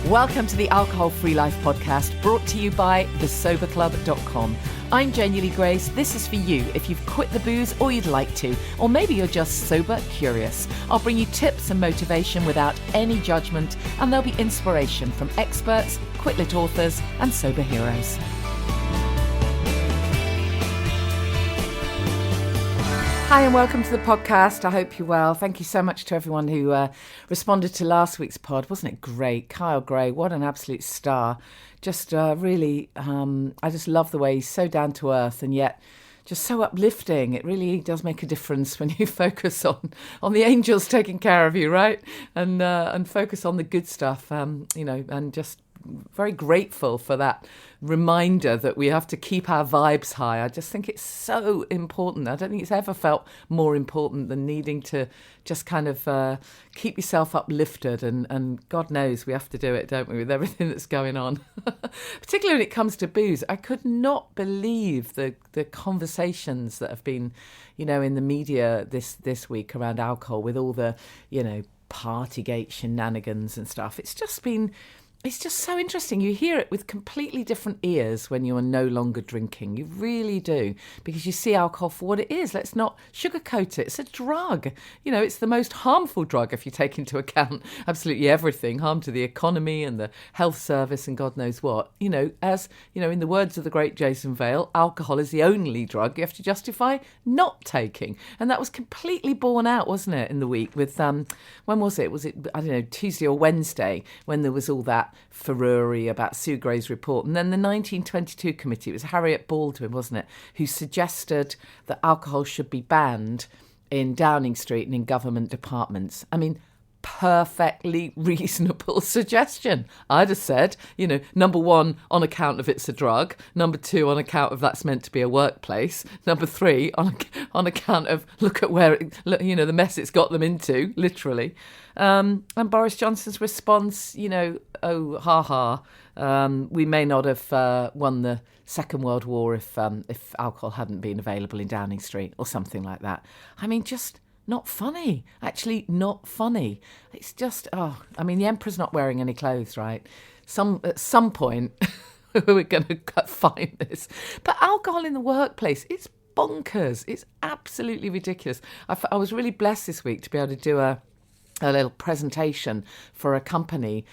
Welcome to the Alcohol Free Life podcast, brought to you by thesoberclub.com. I'm Janey Grace. This is for you if you've quit the booze or you'd like to, or maybe you're just sober curious. I'll bring you tips and motivation without any judgment, and there'll be inspiration from experts, quit-lit authors, and sober heroes. Hi and welcome to the podcast. I hope you're well. Thank you so much to everyone who responded to last week's pod. Wasn't it great? Kyle Gray, what an absolute star. Just really, I just love the way he's so down to earth and yet just so uplifting. It really does make a difference when you focus on the angels taking care of you, right? And focus on the good stuff, and just very grateful for that reminder that we have to keep our vibes high. I just think it's so important. I don't think it's ever felt more important than needing to just kind of keep yourself uplifted. And God knows we have to do it, don't we, with everything that's going on. Particularly when it comes to booze. I could not believe the conversations that have been, in the media this week around alcohol with all the, Partygate shenanigans and stuff. It's just so interesting. You hear it with completely different ears when you are no longer drinking. You really do, because you see alcohol for what it is. Let's not sugarcoat it. It's a drug. It's the most harmful drug if you take into account absolutely everything, harm to the economy and the health service and God knows what. As in the words of the great Jason Vale, alcohol is the only drug you have to justify not taking. And that was completely borne out, wasn't it, in the week with, when was it? Was it, I don't know, Tuesday or Wednesday, when there was all that furore about Sue Gray's report. And then the 1922 committee, it was Harriet Baldwin, wasn't it, who suggested that alcohol should be banned in Downing Street and in government departments. I mean, perfectly reasonable suggestion. I'd have said, number one, on account of it's a drug. Number two, on account of that's meant to be a workplace. Number three, on account of look at where, the mess it's got them into, literally. And Boris Johnson's response, oh, ha ha, we may not have won the Second World War if alcohol hadn't been available in Downing Street or something like that. I mean, just not funny. Actually, not funny. It's just, the emperor's not wearing any clothes, right? At some point, we're going to find this. But alcohol in the workplace, it's bonkers. It's absolutely ridiculous. I was really blessed this week to be able to do a little presentation for a company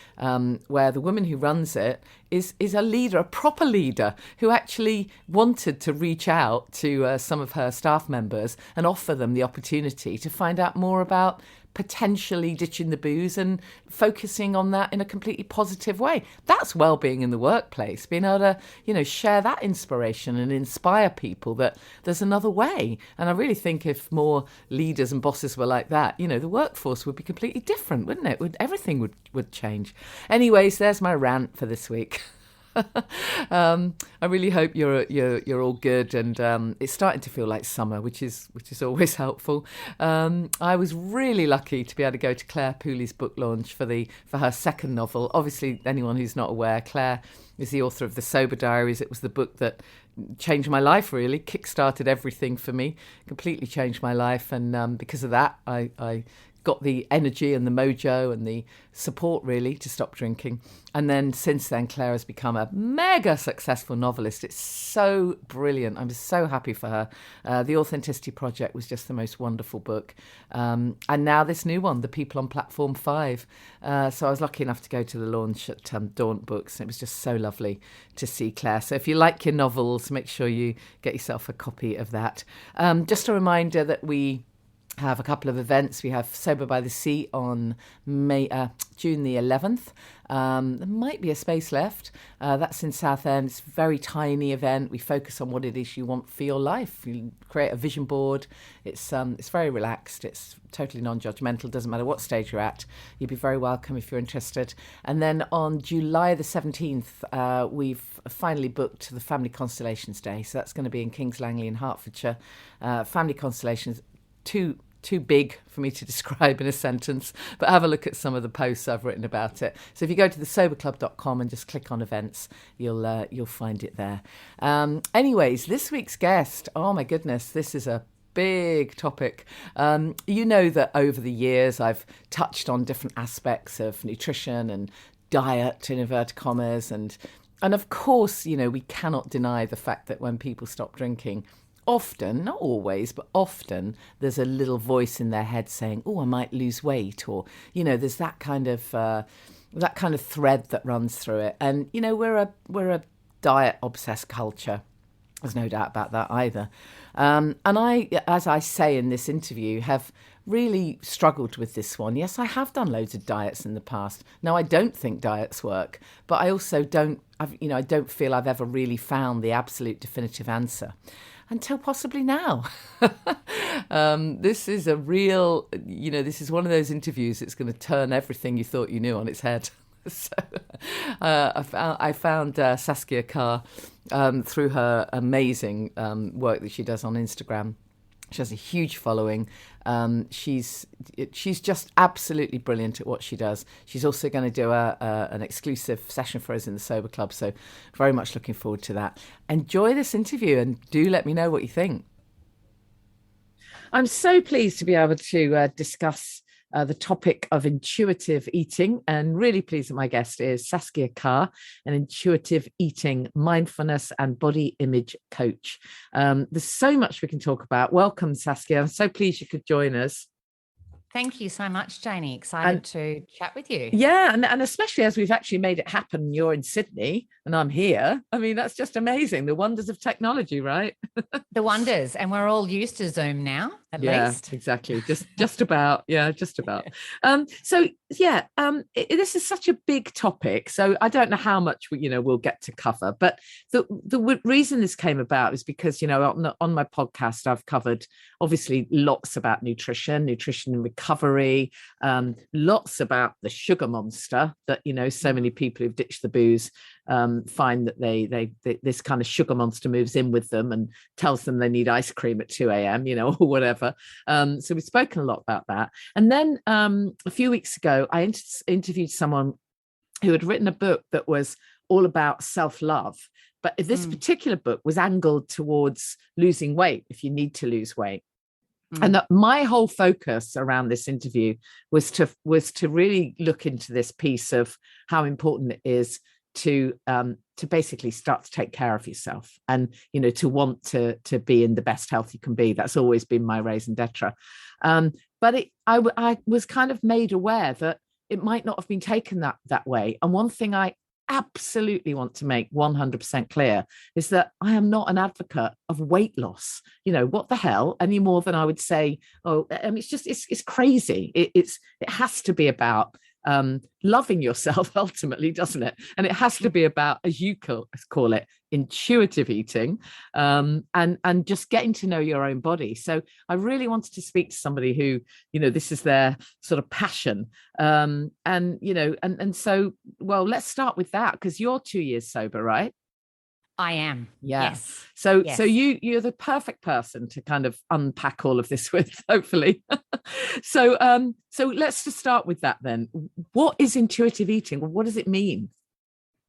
where the woman who runs it is a leader, a proper leader, who actually wanted to reach out to some of her staff members and offer them the opportunity to find out more about potentially ditching the booze and focusing on that in a completely positive way. That's well-being in the workplace, being able to, share that inspiration and inspire people that there's another way. And I really think if more leaders and bosses were like that, the workforce would be completely different, wouldn't it? Everything would change. Anyways, there's my rant for this week. I really hope you're all good, and it's starting to feel like summer, which is always helpful. I was really lucky to be able to go to Claire Pooley's book launch for her second novel. Obviously, anyone who's not aware, Claire is the author of The Sober Diaries. It was the book that changed my life, really, kick-started everything for me, completely changed my life, and because of that, I got the energy and the mojo and the support, really, to stop drinking. And then since then, Claire has become a mega successful novelist. It's so brilliant. I'm so happy for her. The Authenticity Project was just the most wonderful book. And now this new one, The People on Platform 5. So I was lucky enough to go to the launch at Daunt Books. And it was just so lovely to see Claire. So if you like your novels, make sure you get yourself a copy of that. Just a reminder that we have a couple of events. We have Sober by the Sea on June the 11th. There might be a space left. That's in Southend. It's a very tiny event. We focus on what it is you want for your life. You create a vision board. It's very relaxed. It's totally non-judgmental. Doesn't matter what stage you're at. You'd be very welcome if you're interested. And then on July the 17th, we've finally booked the Family Constellations Day. So that's going to be in Kings Langley in Hertfordshire. Family Constellations, too big for me to describe in a sentence, but have a look at some of the posts I've written about it. So if you go to thesoberclub.com and just click on events, you'll find it there. Anyways, this week's guest, oh my goodness, this is a big topic. You know that over the years I've touched on different aspects of nutrition and diet in inverted commas, and of course, we cannot deny the fact that when people stop drinking, often, not always, but often, there's a little voice in their head saying, "Oh, I might lose weight," or there's that kind of thread that runs through it. And we're a diet obsessed culture. There's no doubt about that either. And I, as I say in this interview, have really struggled with this one. Yes, I have done loads of diets in the past. Now, I don't think diets work, but I also I don't feel I've ever really found the absolute definitive answer until possibly now. This is a real, this is one of those interviews that's going to turn everything you thought you knew on its head. So I found Saskia Carr through her amazing work that she does on Instagram. She has a huge following. She's just absolutely brilliant at what she does. She's also going to do an exclusive session for us in the Sober Club, so very much looking forward to that. Enjoy this interview and do let me know what you think. I'm so pleased to be able to discuss the topic of intuitive eating, and really pleased that my guest is Saskia Carr, an intuitive eating, mindfulness and body image coach. There's so much we can talk about. Welcome, Saskia. I'm so pleased you could join us. Thank you so much, Janey. Excited to chat with you. Yeah, and especially as we've actually made it happen. You're in Sydney and I'm here. I mean, that's just amazing. The wonders of technology, right? The wonders. And we're all used to Zoom now, at least. Exactly. Just about. Yeah, just about. This is such a big topic. So I don't know how much we'll get to cover. But the reason this came about is because, on my podcast, I've covered obviously lots about nutrition and recovery, lots about the sugar monster that, so many people who've ditched the booze find that they this kind of sugar monster moves in with them and tells them they need ice cream at 2 a.m, or whatever. So we've spoken a lot about that. And then a few weeks ago, I interviewed someone who had written a book that was all about self-love. But this particular book was angled towards losing weight, if you need to lose weight. And my whole focus around this interview was to really look into this piece of how important it is to basically start to take care of yourself and, to want to be in the best health you can be. That's always been my raison d'etre. But I was kind of made aware that it might not have been taken that way. And one thing I absolutely want to make 100% clear is that I am not an advocate of weight loss. What the hell, any more than I would say, it's crazy. It has to be about loving yourself ultimately, doesn't it? And it has to be about, as you call it, intuitive eating, and just getting to know your own body. So I really wanted to speak to somebody who, this is their sort of passion. So, well, let's start with that, because you're 2 years sober, right? I am. Yeah. Yes. So you're the perfect person to kind of unpack all of this with, hopefully. So let's just start with that then. What is intuitive eating? What does it mean?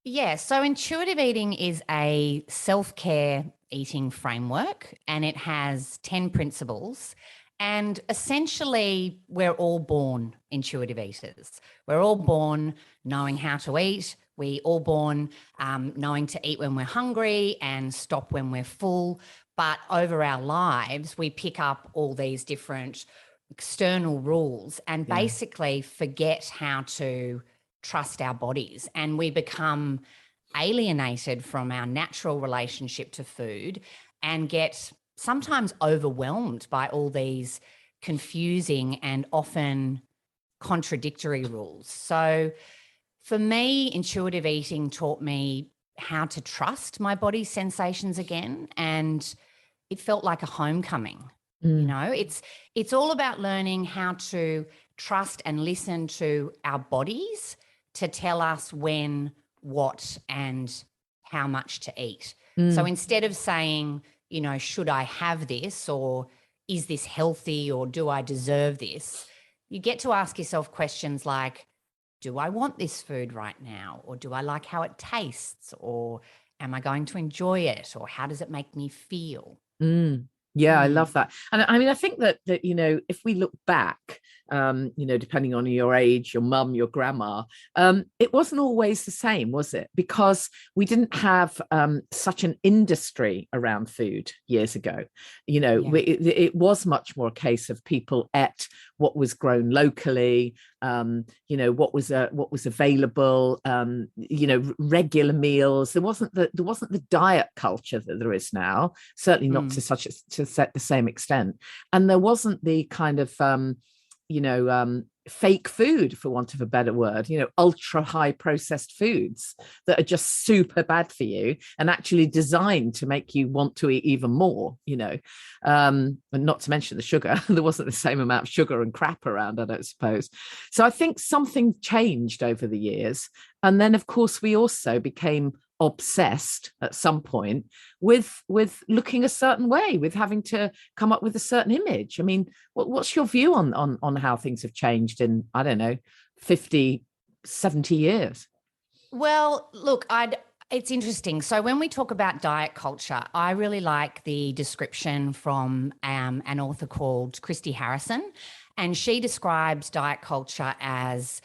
Yeah. So intuitive eating is a self-care eating framework, and it has 10 principles. And essentially, we're all born intuitive eaters. We're all born knowing how to eat. We all born knowing to eat when we're hungry and stop when we're full. But over our lives, we pick up all these different external rules and basically forget how to trust our bodies. And we become alienated from our natural relationship to food and get sometimes overwhelmed by all these confusing and often contradictory rules. So for me, intuitive eating taught me how to trust my body's sensations again. And it felt like a homecoming. It's all about learning how to trust and listen to our bodies to tell us when, what, and how much to eat. So instead of saying, should I have this, or is this healthy, or do I deserve this? You get to ask yourself questions like, do I want this food right now? Or do I like how it tastes? Or am I going to enjoy it? Or how does it make me feel? Yeah, I love that. And I mean, I think that if we look back, depending on your age, your mum, your grandma, it wasn't always the same, was it? Because we didn't have such an industry around food years ago. It was much more a case of people ate what was grown locally, what was available, regular meals. There wasn't the diet culture that there is now, certainly not to the same extent. And there wasn't the kind of fake food, for want of a better word, ultra high processed foods that are just super bad for you and actually designed to make you want to eat even more, and not to mention the sugar. There wasn't the same amount of sugar and crap around, I don't suppose. So I think something changed over the years. And then, of course, we also became obsessed at some point with looking a certain way, with having to come up with a certain image. I mean, what's your view on how things have changed in, I don't know, 50, 70 years? Well, look, it's interesting. So when we talk about diet culture, I really like the description from an author called Christy Harrison, and she describes diet culture as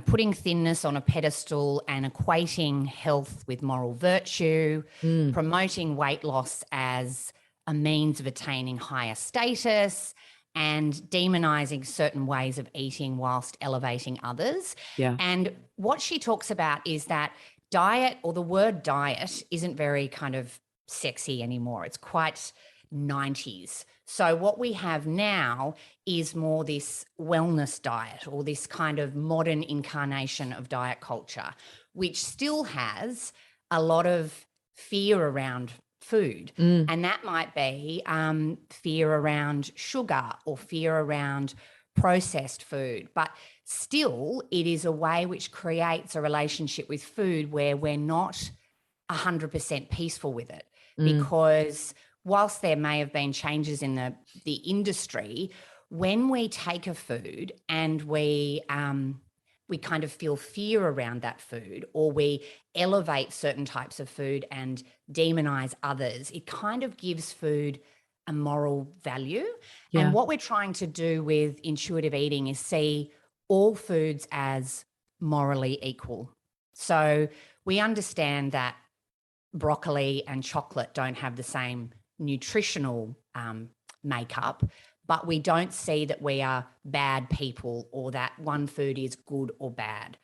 putting thinness on a pedestal and equating health with moral virtue, promoting weight loss as a means of attaining higher status, and demonizing certain ways of eating whilst elevating others. Yeah. And what she talks about is that diet, or the word diet, isn't very kind of sexy anymore. It's quite 90s. So what we have now is more this wellness diet, or this kind of modern incarnation of diet culture, which still has a lot of fear around food. And that might be fear around sugar or fear around processed food. But still, it is a way which creates a relationship with food where we're not 100% peaceful with it, because whilst there may have been changes in the industry, when we take a food and we kind of feel fear around that food, or we elevate certain types of food and demonize others, it kind of gives food a moral value. Yeah. And what we're trying to do with intuitive eating is see all foods as morally equal. So we understand that broccoli and chocolate don't have the same nutritional makeup, but we don't see that we are bad people or that one food is good or bad.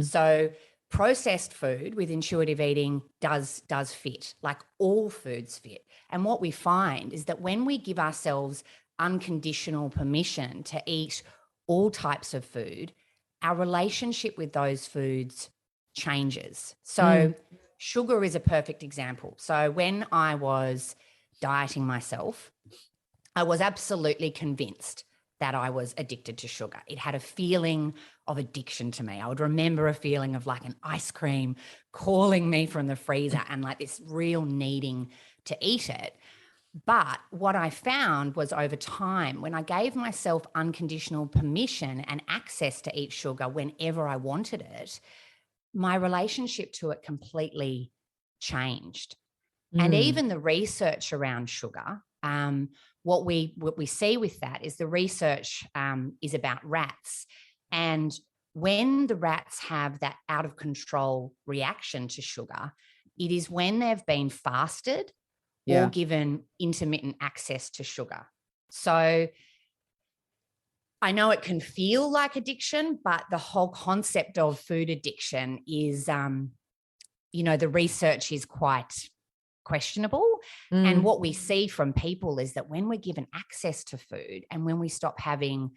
So processed food with intuitive eating does fit, like all foods fit. And what we find is that when we give ourselves unconditional permission to eat all types of food, our relationship with those foods changes. So sugar is a perfect example. So when I was dieting myself, I was absolutely convinced that I was addicted to sugar. It had a feeling of addiction to me. I would remember a feeling of like an ice cream calling me from the freezer and like this real needing to eat it. But what I found was, over time, when I gave myself unconditional permission and access to eat sugar whenever I wanted it, my relationship to it completely changed. And even the research around sugar, what we see with that is the research is about rats. And when the rats have that out of control reaction to sugar, it is when they've been fasted or given intermittent access to sugar. So I know it can feel like addiction, but the whole concept of food addiction is, the research is quite questionable. And what we see from people is that when we're given access to food and when we stop having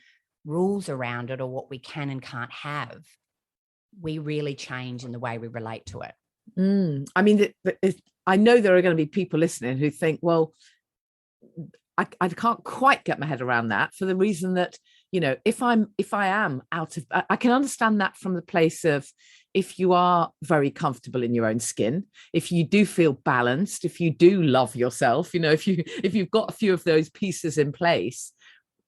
rules around it or what we can and can't have, we really change in the way we relate to it. I mean, I know there are going to be people listening who think, well, I can't quite get my head around that, for the reason that, if I am out of, I can understand that from the place of, if you are very comfortable in your own skin, if you do feel balanced, if you do love yourself, if you've got a few of those pieces in place,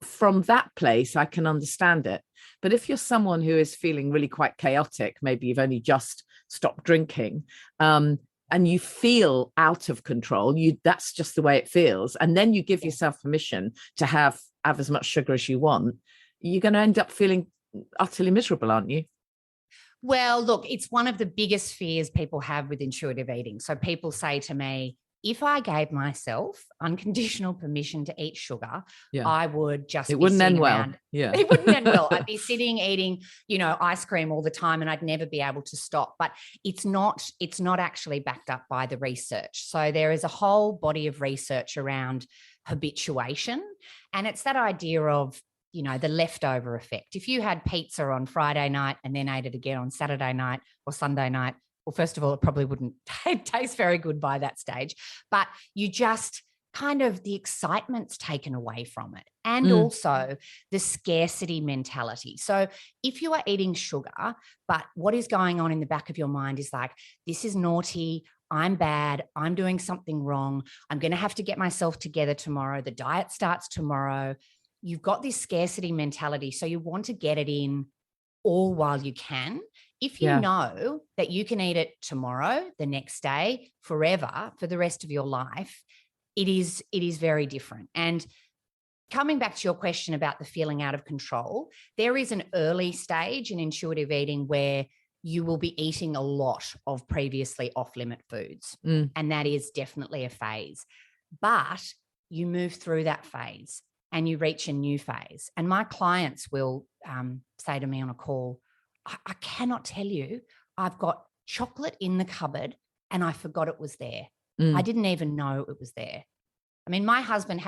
from that place, I can understand it. But if you're someone who is feeling really quite chaotic, maybe you've only just stopped drinking, and and you feel out of control, that's just the way it feels, and then you give yourself permission to have as much sugar as you want, you're going to end up feeling utterly miserable, aren't you? Well, look, it's one of the biggest fears people have with intuitive eating. So people say to me, if I gave myself unconditional permission to eat sugar, I would just it wouldn't end well. Around. Yeah. It wouldn't end well. I'd be sitting eating, ice cream all the time, and I'd never be able to stop. But it's not actually backed up by the research. So there is a whole body of research around habituation. And it's that idea of, the leftover effect. If you had pizza on Friday night and then ate it again on Saturday night or Sunday night, well, first of all, it probably wouldn't taste very good by that stage, but you just kind of, the excitement's taken away from it. And also the scarcity mentality. So if you are eating sugar, but what is going on in the back of your mind is like, this is naughty, I'm bad, I'm doing something wrong, I'm going to have to get myself together tomorrow, the diet starts tomorrow. You've got this scarcity mentality. So you want to get it in all while you can. If you know that you can eat it tomorrow, the next day, forever, for the rest of your life, it is very different. And coming back to your question about the feeling out of control, there is an early stage in intuitive eating where you will be eating a lot of previously off-limit foods. And that is definitely a phase. But you move through that phase and you reach a new phase. And my clients will say to me on a call, I cannot tell you, I've got chocolate in the cupboard and I forgot it was there. I didn't even know it was there. I mean, my husband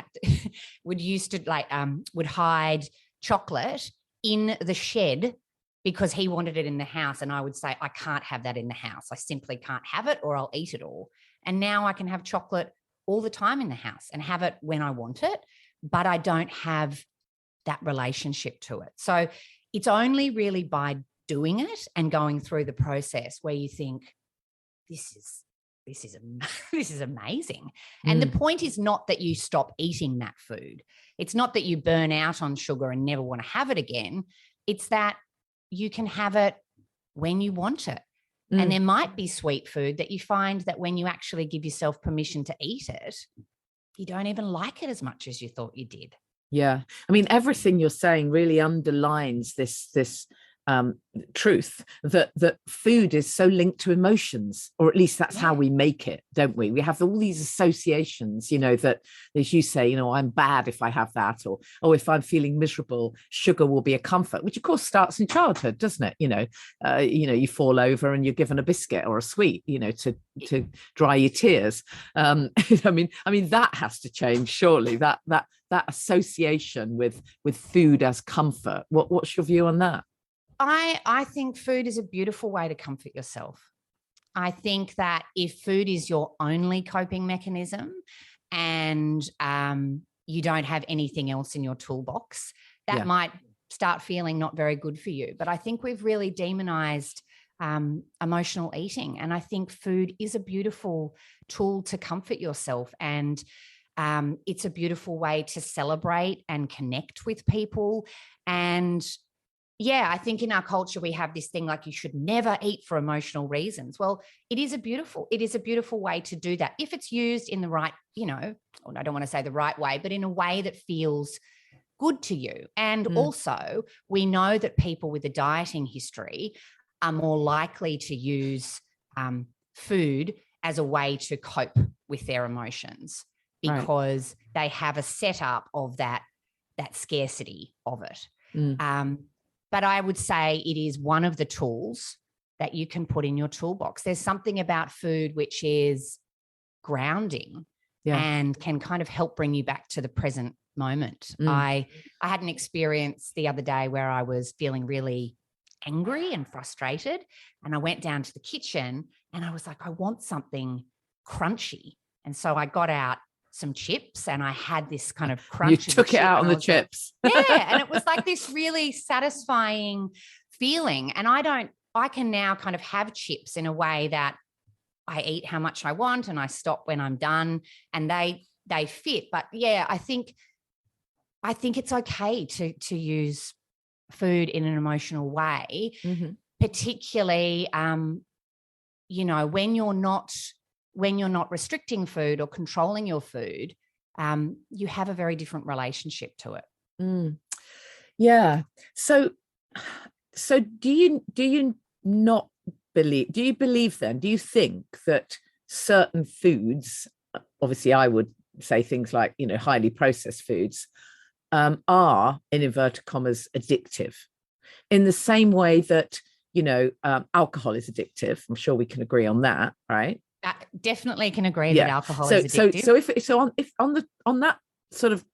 would hide chocolate in the shed because he wanted it in the house. And I would say, I can't have that in the house. I simply can't have it, or I'll eat it all. And now I can have chocolate all the time in the house and have it when I want it, but I don't have that relationship to it. So it's only really by doing it and going through the process where you think, this is amazing. And the point is not that you stop eating that food. It's not that you burn out on sugar and never want to have it again. It's that you can have it when you want it. And there might be sweet food that you find that when you actually give yourself permission to eat it, you don't even like it as much as you thought you did. Yeah. I mean, everything you're saying really underlines this truth that food is so linked to emotions, or at least that's how we make it, don't we? We have all these associations, that, as you say, I'm bad if I have that, or if I'm feeling miserable, sugar will be a comfort, which of course starts in childhood, doesn't it? You fall over and you're given a biscuit or a sweet, to dry your tears. I mean that has to change, surely. That association with food as comfort. What's your view on that? I think food is a beautiful way to comfort yourself. I think that if food is your only coping mechanism and you don't have anything else in your toolbox, that might start feeling not very good for you. But I think we've really demonized emotional eating. And I think food is a beautiful tool to comfort yourself. And it's a beautiful way to celebrate and connect with people. And I think in our culture, we have this thing like you should never eat for emotional reasons. Well, it is a beautiful way to do that. If it's used in the right, I don't want to say the right way, but in a way that feels good to you. And also we know that people with a dieting history are more likely to use food as a way to cope with their emotions because they have a setup of that scarcity of it. But I would say it is one of the tools that you can put in your toolbox. There's something about food which is grounding and can kind of help bring you back to the present moment. I had an experience the other day where I was feeling really angry and frustrated, and I went down to the kitchen and I was like, I want something crunchy. And so I got out some chips and I had this kind of crunch. You took it out on the chips. And it was like this really satisfying feeling. And I can now kind of have chips in a way that I eat how much I want and I stop when I'm done, and they fit. But I think it's okay to use food in an emotional way, particularly, when you're not when you're not restricting food or controlling your food, you have a very different relationship to it. Yeah. So do you not believe, do you believe then, do you think that certain foods, obviously I would say things like, highly processed foods, are, in inverted commas, addictive in the same way that, alcohol is addictive? I'm sure we can agree on that, right? Definitely can agree that alcohol is addictive. If on that sort of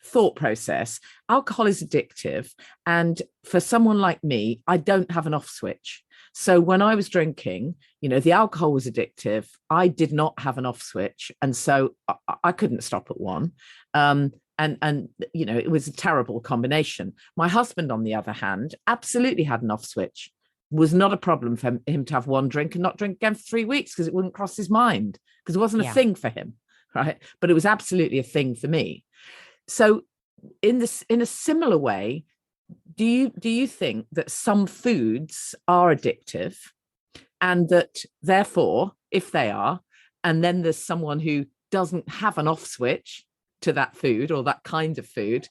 thought process, alcohol is addictive, and for someone like me, I don't have an off switch. So when I was drinking, the alcohol was addictive. I did not have an off switch, and so I couldn't stop at one. And it was a terrible combination. My husband, on the other hand, absolutely had an off switch. Was not a problem for him to have one drink and not drink again for 3 weeks, because it wouldn't cross his mind, because it wasn't a thing for him, right? But it was absolutely a thing for me. So in a similar way, do you think that some foods are addictive, and that therefore, if they are, and then there's someone who doesn't have an off switch to that food or that kind of food,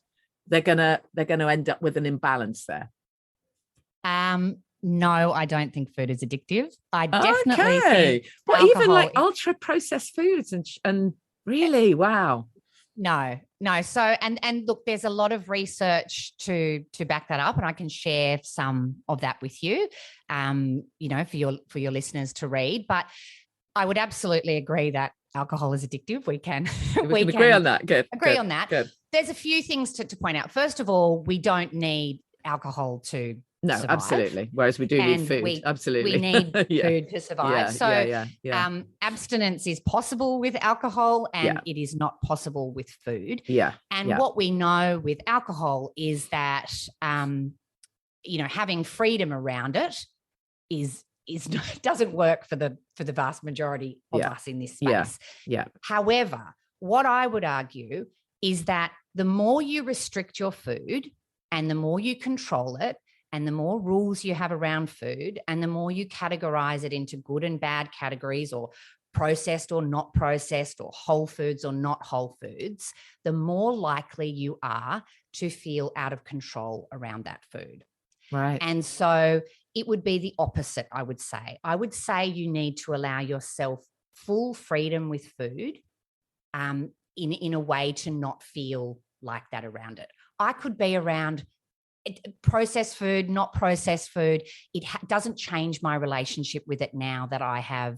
they're gonna end up with an imbalance there? No, I don't think food is addictive. I definitely think alcohol, even like ultra processed foods and really, wow. No. So, and look, there's a lot of research to back that up, and I can share some of that with you, for your listeners to read. But I would absolutely agree that alcohol is addictive. We can agree on that. Good. On that. Good. There's a few things to point out. First of all, we don't need alcohol to survive. Absolutely. Whereas we do need food. Absolutely. We need food to survive. Abstinence is possible with alcohol, and it is not possible with food. And what we know with alcohol is that, having freedom around it doesn't work for the vast majority of us in this space. However, what I would argue is that the more you restrict your food and the more you control it, and the more rules you have around food, and the more you categorize it into good and bad categories, or processed or not processed, or whole foods or not whole foods, the more likely you are to feel out of control around that food. Right. And so it would be the opposite, I would say. I would say you need to allow yourself full freedom with food, in a way to not feel like that around it. I could be around processed food, not processed food. It doesn't change my relationship with it now that I have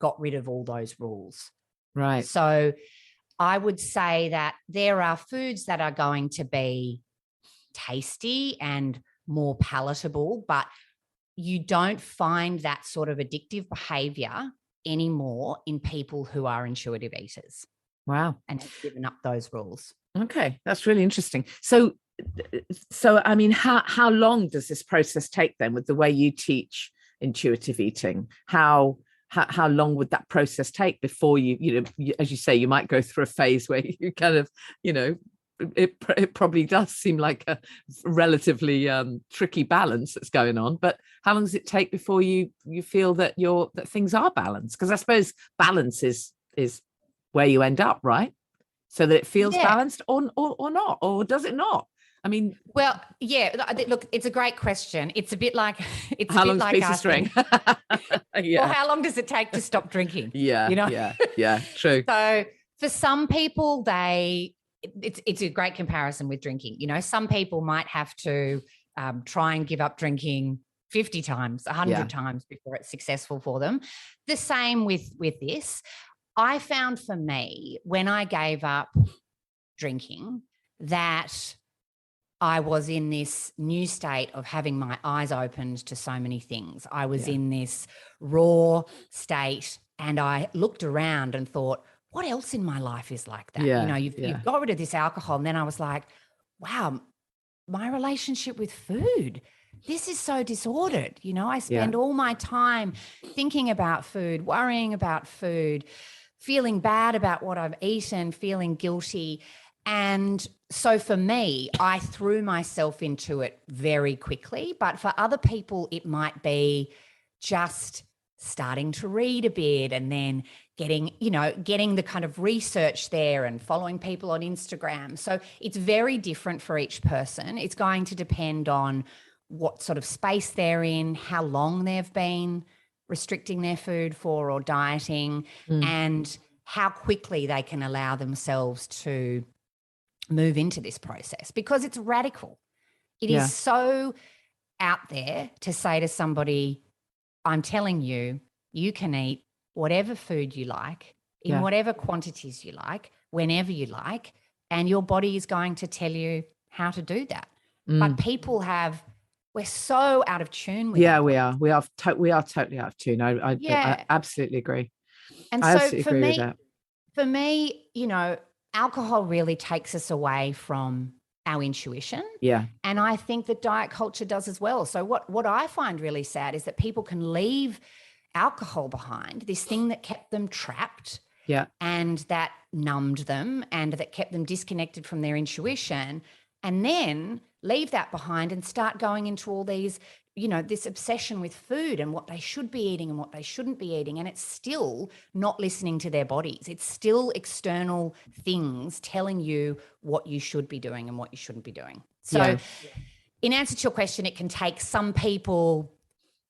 got rid of all those rules. Right. So I would say that there are foods that are going to be tasty and more palatable, but you don't find that sort of addictive behavior anymore in people who are intuitive eaters. Wow. And have given up those rules. Okay. That's really interesting. So I mean, how long does this process take then, with the way you teach intuitive eating? How long would that process take before you as you say, you might go through a phase where you kind of, it probably does seem like a relatively tricky balance that's going on, but how long does it take before you feel that that things are balanced? Because I suppose balance is where you end up, right? So that it feels balanced, or not, or does it not? I mean, well, look, it's a great question. It's a bit like how long's a piece of string? Well, how long does it take to stop drinking? True. So for some people, it's a great comparison with drinking. Some people might have to try and give up drinking 50 times, 100 times before it's successful for them. The same with this. I found for me, when I gave up drinking, that I was in this new state of having my eyes opened to so many things. I was in this raw state, and I looked around and thought, what else in my life is like that? You've got rid of this alcohol. And then I was like, wow, my relationship with food, this is so disordered. I spend all my time thinking about food, worrying about food, feeling bad about what I've eaten, feeling guilty. And so for me, I threw myself into it very quickly. But for other people, it might be just starting to read a bit and then getting the kind of research there and following people on Instagram. So it's very different for each person. It's going to depend on what sort of space they're in, how long they've been restricting their food for or dieting, and how quickly they can allow themselves to move into this process, because it's radical. It is so out there to say to somebody, I'm telling you, you can eat whatever food you like, in whatever quantities you like, whenever you like, and your body is going to tell you how to do that. But we're so out of tune with it. We are. We are totally out of tune. I absolutely agree. And I so absolutely agree with that. For me, alcohol really takes us away from our intuition. Yeah. And I think that diet culture does as well. So what I find really sad is that people can leave alcohol behind, this thing that kept them trapped, and that numbed them and that kept them disconnected from their intuition, and then leave that behind and start going into all these, this obsession with food and what they should be eating and what they shouldn't be eating. And it's still not listening to their bodies. It's still external things telling you what you should be doing and what you shouldn't be doing. So in answer to your question, it can take some people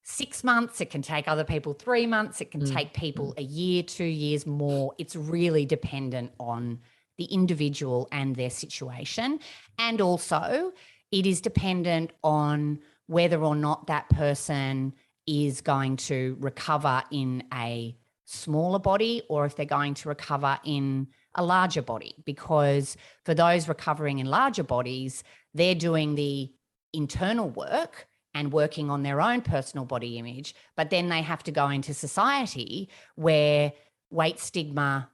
6 months, it can take other people 3 months, it can take people a year, 2 years more. It's really dependent on the individual and their situation. And also it is dependent on whether or not that person is going to recover in a smaller body or if they're going to recover in a larger body. Because for those recovering in larger bodies, they're doing the internal work and working on their own personal body image, but then they have to go into society where weight stigma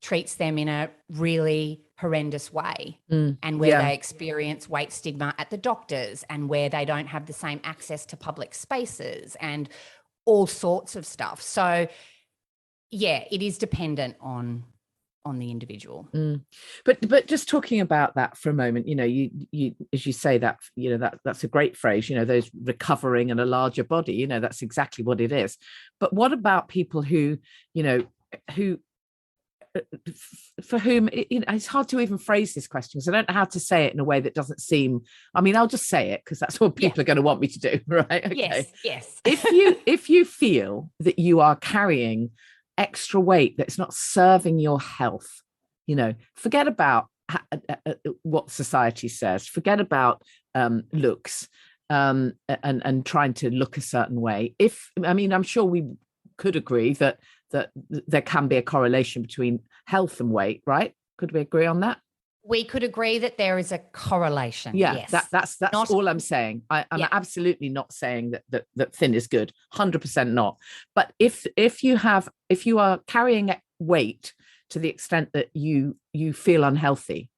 treats them in a really horrendous way, and where they experience weight stigma at the doctors, and where they don't have the same access to public spaces and all sorts of stuff. So it is dependent on the individual. But just talking about that for a moment, you as you say that, that's a great phrase, those recovering in a larger body, that's exactly what it is. But what about people who for whom it's hard to even phrase this question, because I don't know how to say it in a way that doesn't seem, I'll just say it because that's what people are going to want me to do, right? Okay. Yes. if you feel that you are carrying extra weight that's not serving your health, forget about what society says, forget about looks and trying to look a certain way. I'm sure we could agree that there can be a correlation between health and weight, right? Could we agree on that? We could agree that there is a correlation. Yeah, yes. That's all I'm saying. I'm absolutely not saying that thin is good. 100% not. But if you are carrying weight to the extent that you feel unhealthy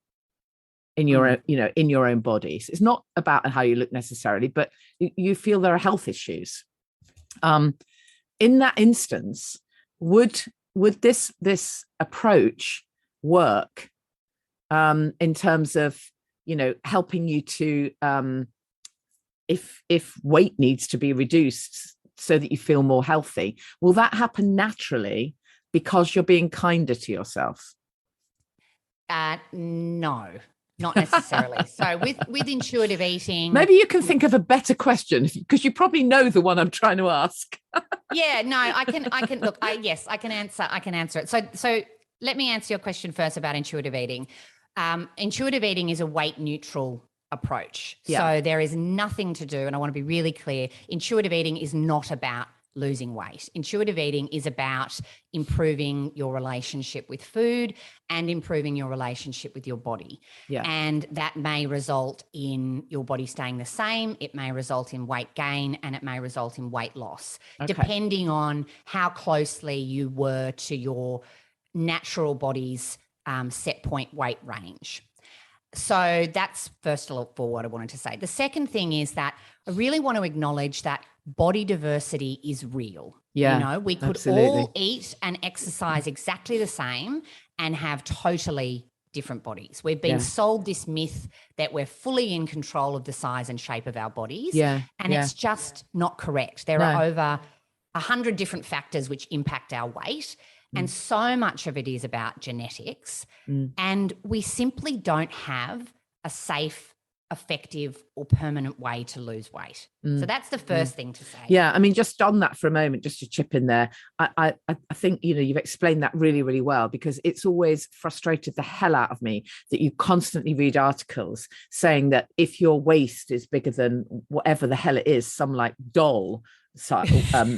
in your in your own bodies, it's not about how you look necessarily, but you feel there are health issues. In that instance, would this approach work in terms of helping you to if weight needs to be reduced so that you feel more healthy? Will that happen naturally because you're being kinder to yourself? No, not necessarily. So with intuitive eating, maybe you can think of a better question, because you probably know the one I'm trying to ask. I can look. I can answer it. So let me answer your question first about intuitive eating. Intuitive eating is a weight neutral approach. So there is nothing to do, and I want to be really clear, intuitive eating is not about losing weight. Intuitive eating is about improving your relationship with food and improving your relationship with your body. And that may result in your body staying the same. It may result in weight gain, and it may result in weight loss, depending on how closely you were to your natural body's set point weight range. So that's first of all what I wanted to say. The second thing is that I really want to acknowledge that body diversity is real. We could all eat and exercise exactly the same and have totally different bodies. We've been sold this myth that we're fully in control of the size and shape of our bodies. And it's just not correct. There are over 100 different factors which impact our weight. And so much of it is about genetics. And we simply don't have a safe, effective or permanent way to lose weight. So that's the first thing to say. Yeah, I mean, just on that for a moment, just to chip in there, I think, you've explained that really, really well, because it's always frustrated the hell out of me that you constantly read articles saying that if your waist is bigger than whatever the hell it is, some like doll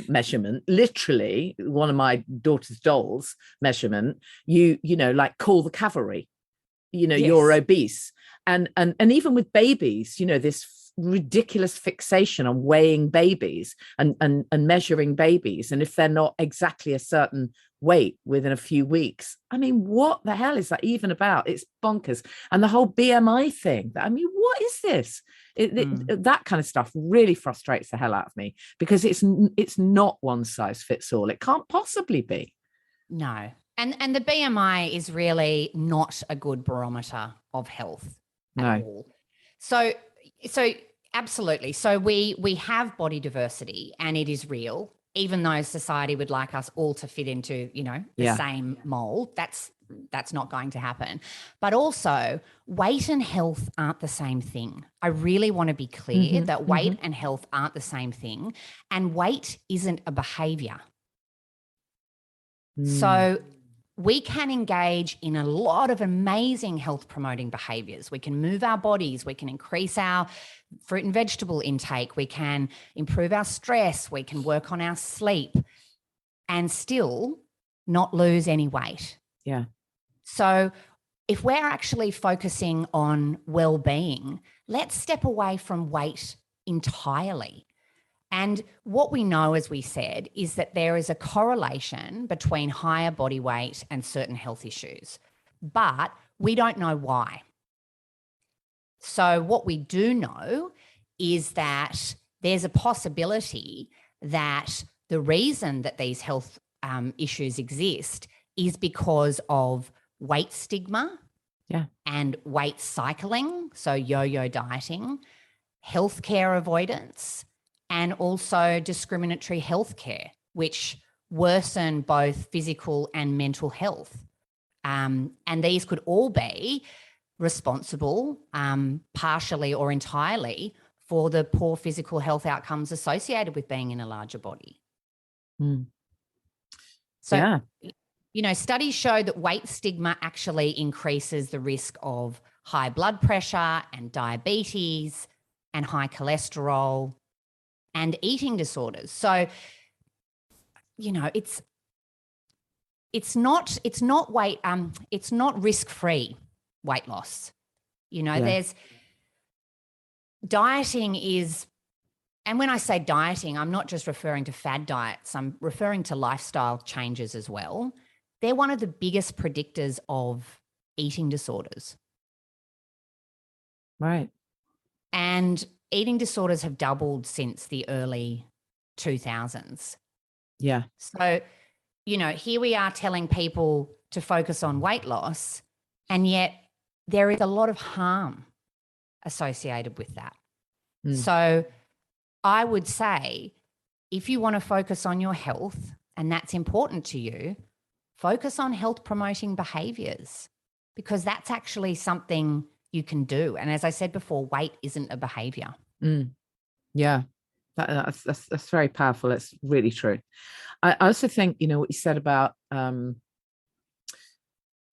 measurement, literally one of my daughter's dolls measurement, like call the cavalry, yes. You're obese. And even with babies, this ridiculous fixation on weighing babies and measuring babies, and if they're not exactly a certain weight within a few weeks, I mean, what the hell is that even about? It's bonkers. And the whole BMI thing, I mean, what is this? That kind of stuff really frustrates the hell out of me, because it's not one size fits all. It can't possibly be. No. And the BMI is really not a good barometer of health at all. So absolutely. So we have body diversity, and it is real, even though society would like us all to fit into, the same mold. That's not going to happen. But also, weight and health aren't the same thing. I really want to be clear that weight and health aren't the same thing, and weight isn't a behavior. So we can engage in a lot of amazing health promoting behaviors. We can move our bodies. We can increase our fruit and vegetable intake. We can improve our stress. We can work on our sleep and still not lose any weight. Yeah. So if we're actually focusing on well-being, let's step away from weight entirely. And what we know, as we said, is that there is a correlation between higher body weight and certain health issues, but we don't know why. So what we do know is that there's a possibility that the reason that these health issues exist is because of weight stigma and weight cycling, so yo-yo dieting, healthcare avoidance, and also discriminatory healthcare, which worsen both physical and mental health. And these could all be responsible, partially or entirely, for the poor physical health outcomes associated with being in a larger body. So, studies show that weight stigma actually increases the risk of high blood pressure and diabetes and high cholesterol and eating disorders. So, it's not risk-free weight loss. There's dieting is, and when I say dieting, I'm not just referring to fad diets, I'm referring to lifestyle changes as well. They're one of the biggest predictors of eating disorders. Right. And eating disorders have doubled since the early 2000s. Yeah. So, here we are telling people to focus on weight loss, and yet there is a lot of harm associated with that. So I would say, if you want to focus on your health and that's important to you, focus on health promoting behaviors, because that's actually something you can do. And as I said before, weight isn't a behavior. Yeah, that's very powerful. It's really true. I also think, what you said about,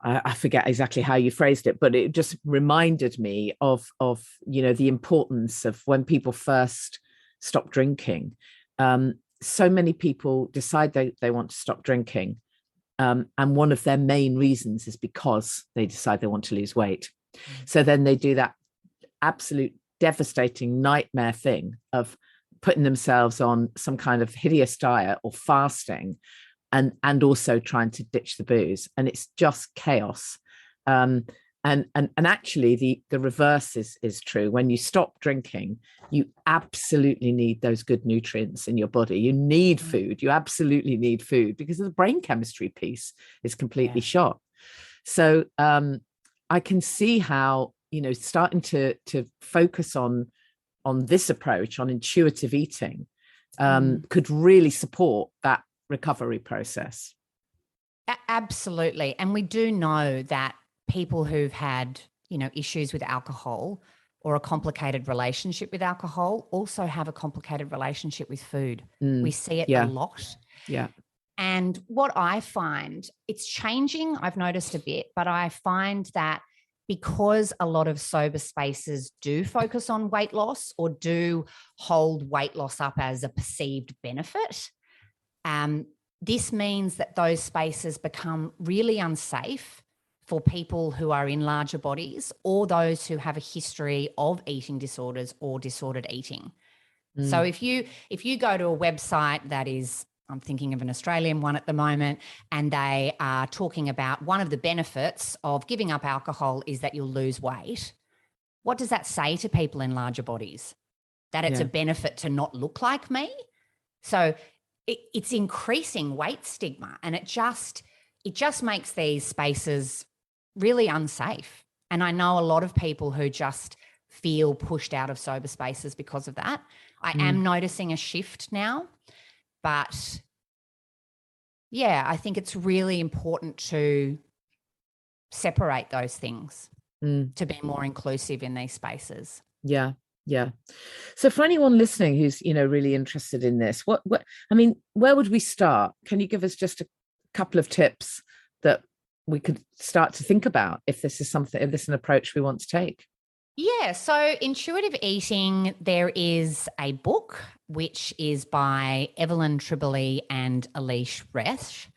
I forget exactly how you phrased it, but it just reminded me of the importance of when people first stop drinking. So many people decide they want to stop drinking. And one of their main reasons is because they decide they want to lose weight. So then they do that absolute devastating nightmare thing of putting themselves on some kind of hideous diet or fasting, and also trying to ditch the booze, and it's just chaos. And actually the reverse is true. When you stop drinking, you absolutely need those good nutrients in your body. You need food. You absolutely need food, because the brain chemistry piece is completely shot. So I can see how, starting to focus on this approach, on intuitive eating, could really support that recovery process. Absolutely. And we do know that people who've had, issues with alcohol or a complicated relationship with alcohol also have a complicated relationship with food. We see it a lot. Yeah. And what I find, it's changing, I've noticed a bit, but I find that because a lot of sober spaces do focus on weight loss or do hold weight loss up as a perceived benefit, this means that those spaces become really unsafe for people who are in larger bodies or those who have a history of eating disorders or disordered eating. So if you go to a website that is, I'm thinking of an Australian one at the moment, and they are talking about one of the benefits of giving up alcohol is that you'll lose weight. What does that say to people in larger bodies? That it's a benefit to not look like me? So it's increasing weight stigma, and it just makes these spaces really unsafe. And I know a lot of people who just feel pushed out of sober spaces because of that. I am noticing a shift now, but yeah, I think it's really important to separate those things to be more inclusive in these spaces. Yeah. Yeah. So for anyone listening who's, really interested in this, what where would we start? Can you give us just a couple of tips that we could start to think about if this is an approach we want to take? Yeah. So intuitive eating, there is a book which is by Evelyn Tribole and Elise Resch.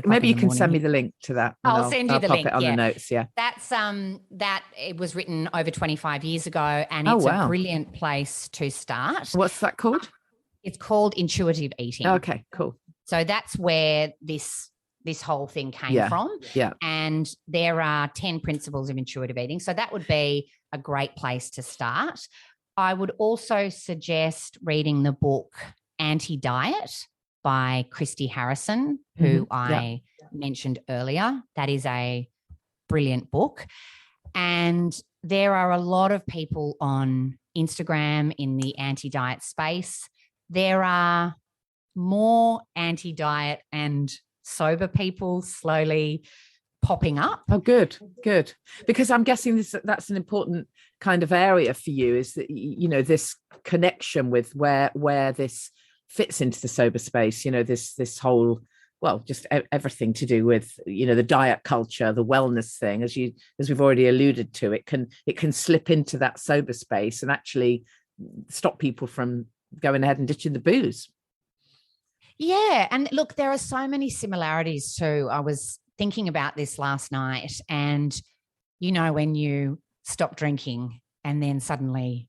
Maybe you can send me the link to that. I'll send you the link. I'll pop it on the notes. Yeah. That's that it was written over 25 years ago, and it's a brilliant place to start. What's that called? It's called Intuitive Eating. Okay, cool. So that's where this whole thing came from. Yeah. And there are 10 principles of intuitive eating. So that would be a great place to start. I would also suggest reading the book Anti-Diet by Christy Harrison, who I mentioned earlier. That is a brilliant book. And there are a lot of people on Instagram in the anti-diet space. There are more anti-diet and sober people slowly popping up. Oh, good. Because I'm guessing that's an important kind of area for you, is that, this connection with where this fits into the sober space, this whole, just everything to do with, the diet culture, the wellness thing, as we've already alluded to, it can slip into that sober space and actually stop people from going ahead and ditching the booze. Yeah. And look, there are so many similarities too. I was thinking about this last night, and, when you stop drinking and then suddenly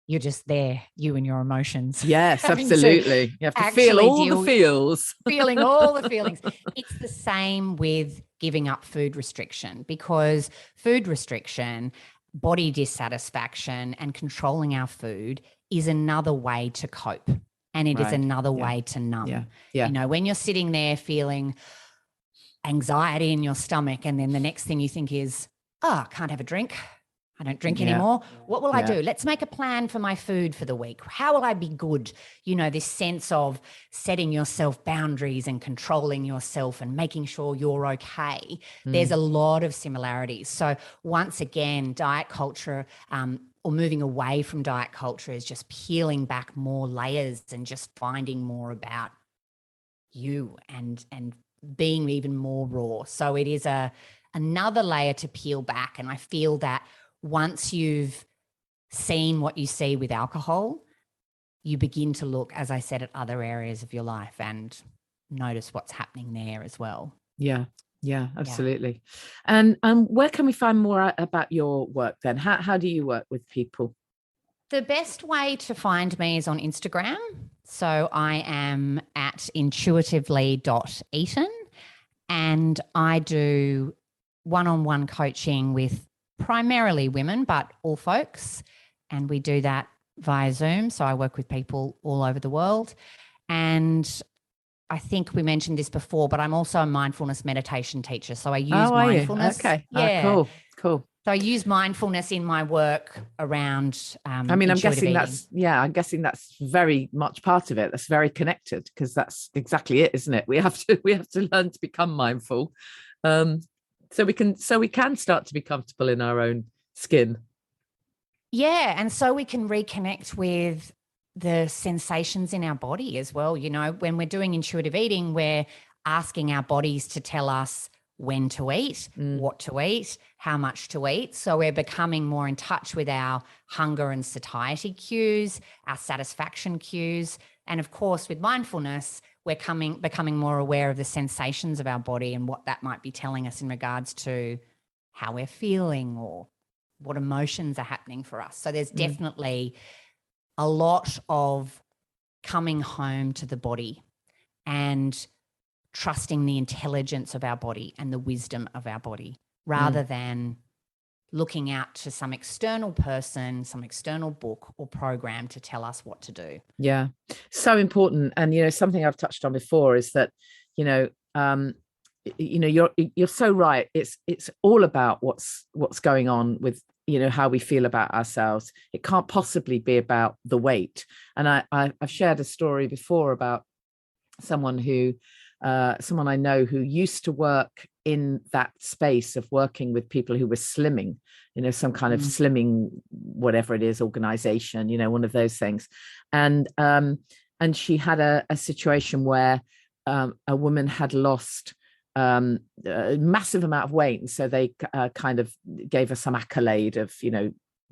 you're just there, you and your emotions. Yes, absolutely. You have to feel all the feels. Feeling all the feelings. It's the same with giving up food restriction, because food restriction, body dissatisfaction, and controlling our food is another way to cope. And it is another way to numb. Yeah. When you're sitting there feeling anxiety in your stomach, and then the next thing you think is, I can't have a drink. I don't drink anymore. What will I do? Let's make a plan for my food for the week. How will I be good? This sense of setting yourself boundaries and controlling yourself and making sure you're okay. There's a lot of similarities. So once again, diet culture, or moving away from diet culture, is just peeling back more layers and just finding more about you and being even more raw. So it is another layer to peel back. And I feel that once you've seen what you see with alcohol, you begin to look, as I said, at other areas of your life and notice what's happening there as well. Yeah, absolutely. And where can we find more about your work then? How do you work with people? The best way to find me is on Instagram. So I am at intuitively.eaten, and I do one-on-one coaching with primarily women, but all folks. And we do that via Zoom. So I work with people all over the world. And I think we mentioned this before, but I'm also a mindfulness meditation teacher. So I use mindfulness. Okay. Yeah. Cool. So I use mindfulness in my work around I mean, I'm guessing eating. I'm guessing that's very much part of it. That's very connected, because that's exactly it, isn't it? We have to learn to become mindful, so we can start to be comfortable in our own skin. Yeah, and so we can reconnect with the sensations in our body as well. You know, when we're doing intuitive eating, we're asking our bodies to tell us when to eat, what to eat, how much to eat. So we're becoming more in touch with our hunger and satiety cues, our satisfaction cues. And of course, with mindfulness, we're becoming more aware of the sensations of our body and what that might be telling us in regards to how we're feeling or what emotions are happening for us. So there's definitely a lot of coming home to the body and trusting the intelligence of our body and the wisdom of our body, rather than looking out to some external person, some external book or program to tell us what to do. Yeah, so important. And something I've touched on before is that you're so right. It's all about what's going on with how we feel about ourselves. It can't possibly be about the weight. And I've shared a story before about someone I know who used to work in that space of working with people who were slimming, some kind of slimming, whatever it is, organization, one of those things. And she had a situation where a woman had lost a massive amount of weight. And so they kind of gave her some accolade of,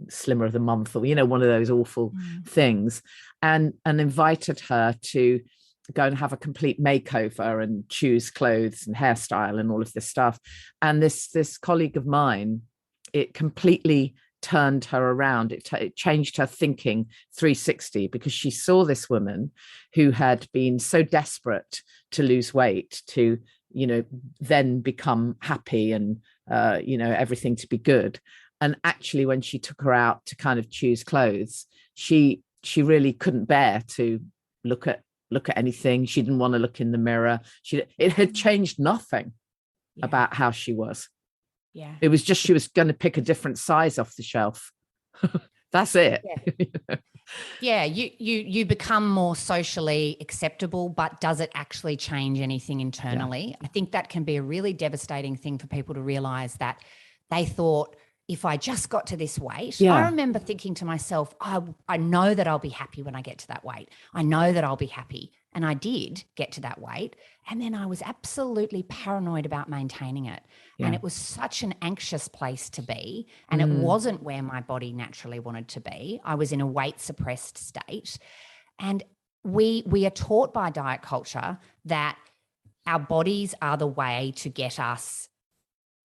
Slimmer of the Month, or, one of those awful things, and invited her to go and have a complete makeover and choose clothes and hairstyle and all of this stuff. And this colleague of mine, it completely turned her around. It changed her thinking 360, because she saw this woman who had been so desperate to lose weight, to then become happy and everything to be good. And actually, when she took her out to kind of choose clothes, she really couldn't bear to look at anything. She didn't want to look in the mirror. It had changed nothing about how she was. Yeah. It was just she was going to pick a different size off the shelf. That's it. Yeah. You become more socially acceptable, but does it actually change anything internally? I think that can be a really devastating thing for people to realize, that they thought, if I just got to this weight, I remember thinking to myself, I know that I'll be happy when I get to that weight. I know that I'll be happy. And I did get to that weight. And then I was absolutely paranoid about maintaining it. Yeah. And it was such an anxious place to be. And it wasn't where my body naturally wanted to be. I was in a weight suppressed state. And we are taught by diet culture that our bodies are the way to get us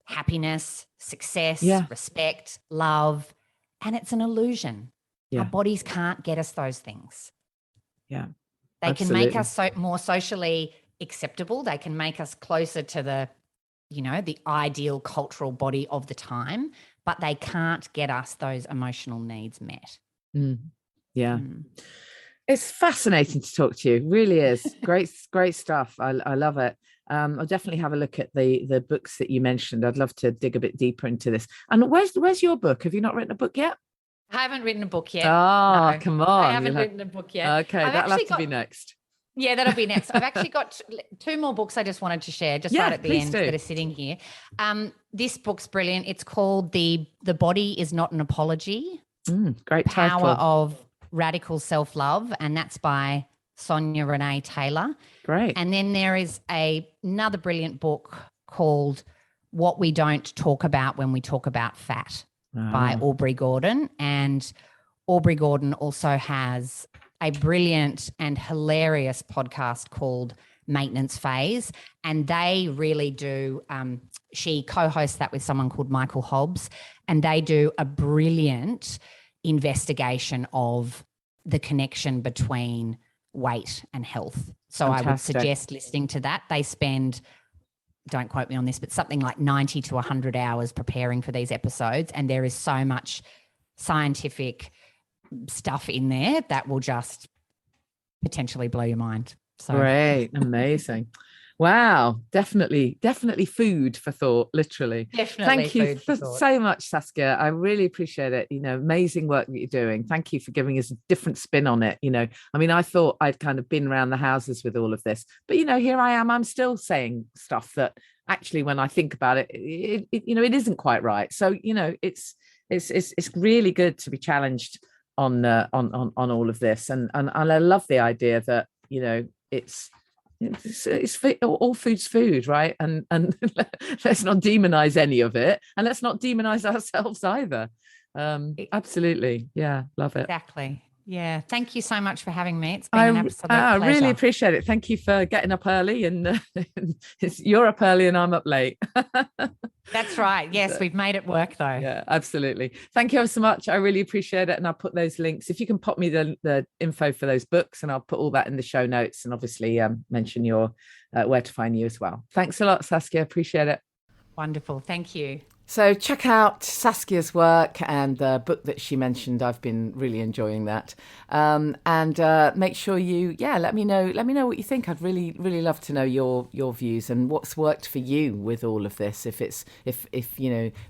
happiness, success, respect, love. And it's an illusion. Our bodies can't get us those things. Yeah. They can make us more socially acceptable. They can make us closer to the ideal cultural body of the time, but they can't get us those emotional needs met. Yeah. It's fascinating to talk to you. It really is. Great stuff. I love it. I'll definitely have a look at the books that you mentioned. I'd love to dig a bit deeper into this. And where's your book? Have you not written a book yet? I haven't written a book yet. Oh, no. Come on. I haven't written a book yet. Okay, that'll have to be next. Yeah, that'll be next. I've actually got 2 more books I just wanted to share, right at the end, that are sitting here. This book's brilliant. It's called The Body Is Not an Apology. Great title. Power of Radical Self-Love, and that's by Sonia Renee Taylor. Great. And then there is another brilliant book called What We Don't Talk About When We Talk About Fat by Aubrey Gordon. And Aubrey Gordon also has a brilliant and hilarious podcast called Maintenance Phase. And they really do, she co-hosts that with someone called Michael Hobbs, and they do a brilliant investigation of the connection between weight and health. So fantastic. I would suggest listening to that. They spend, don't quote me on this, but something like 90 to 100 hours preparing for these episodes. And there is so much scientific stuff in there that will just potentially blow your mind. So great. Amazing. Wow, definitely food for thought, literally. Definitely Thank you food for thought. so much, Saskia. I really appreciate it. Amazing work that you're doing. Thank you for giving us a different spin on it. I mean, I thought I'd kind of been around the houses with all of this, but here I am. I'm still saying stuff that actually, when I think about it, it isn't quite right. So, it's really good to be challenged on all of this, and I love the idea that it's all food's food, right? And let's not demonize any of it, and let's not demonize ourselves either. Absolutely, yeah, love it. Exactly. Yeah, thank you so much for having me. It's been an absolute pleasure. I really appreciate it. Thank you for getting up early, and you're up early and I'm up late. That's right. Yes, we've made it work though. Yeah, absolutely. Thank you ever so much. I really appreciate it. And I'll put those links. If you can pop me the info for those books, and I'll put all that in the show notes, and obviously mention your where to find you as well. Thanks a lot, Saskia. Appreciate it. Wonderful. Thank you. So check out Saskia's work and the book that she mentioned. I've been really enjoying that. And make sure you, let me know what you think. I'd really love to know your views and what's worked for you with all of this. If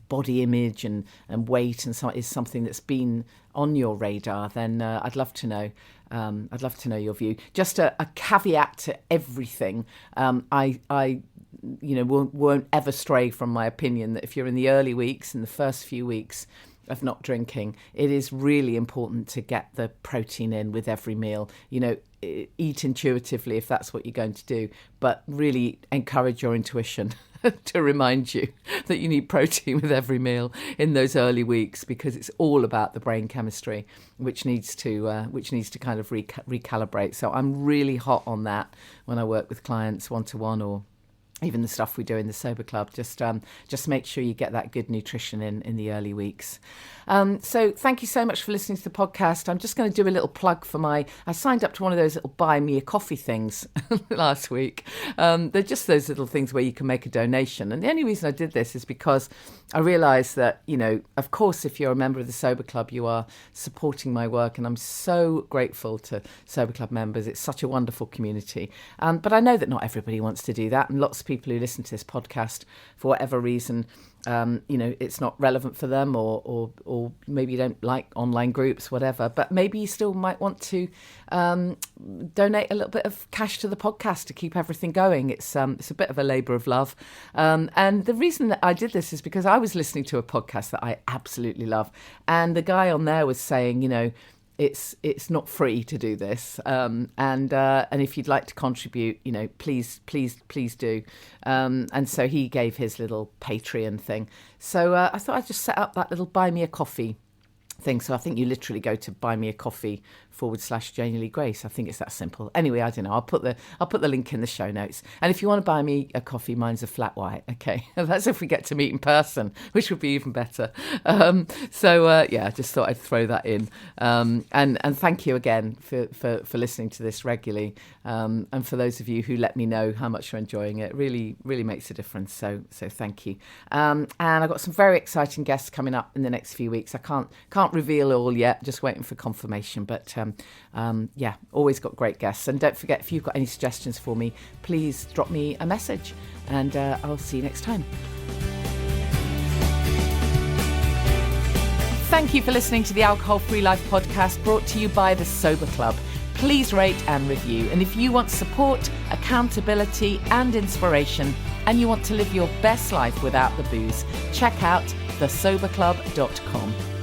body image and weight and so is something that's been on your radar, then I'd love to know. I'd love to know your view. Just a caveat to everything. I won't ever stray from my opinion that if you're in the early weeks, in the first few weeks of not drinking, it is really important to get the protein in with every meal. Eat intuitively if that's what you're going to do, but really encourage your intuition to remind you that you need protein with every meal in those early weeks, because it's all about the brain chemistry, which needs to kind of recalibrate. So I'm really hot on that when I work with clients one-to-one, or even the stuff we do in the Sober Club. Just make sure you get that good nutrition in the early weeks. So thank you so much for listening to the podcast. I'm just going to do a little plug for I signed up to one of those little buy me a coffee things last week. They're just those little things where you can make a donation. And the only reason I did this is because I realised that, of course, if you're a member of the Sober Club, you are supporting my work. And I'm so grateful to Sober Club members. It's such a wonderful community. But I know that not everybody wants to do that. And lots of people who listen to this podcast, for whatever reason, it's not relevant for them, or maybe you don't like online groups, whatever, but maybe you still might want to donate a little bit of cash to the podcast to keep everything going. It's a bit of a labour of love. And the reason that I did this is because I was listening to a podcast that I absolutely love. And the guy on there was saying, it's not free to do this, and if you'd like to contribute, please do. And so he gave his little Patreon thing. So I thought I'd just set up that little buy me a coffee thing. So I think you literally go to buymeacoffee.com/Janey Lee Grace. I think it's that simple. Anyway, I don't know. I'll put the link in the show notes. And if you want to buy me a coffee, mine's a flat white. Okay, that's if we get to meet in person, which would be even better. I just thought I'd throw that in. And thank you again for listening to this regularly. And for those of you who let me know how much you're enjoying it, really makes a difference. So thank you. And I've got some very exciting guests coming up in the next few weeks. I can't reveal all yet, just waiting for confirmation, but always got great guests. And don't forget, if you've got any suggestions for me, please drop me a message, and I'll see you next time. Thank you for listening to the Alcohol Free Life podcast, brought to you by the Sober Club. Please rate and review, and if you want support, accountability and inspiration, and you want to live your best life without the booze, check out thesoberclub.com.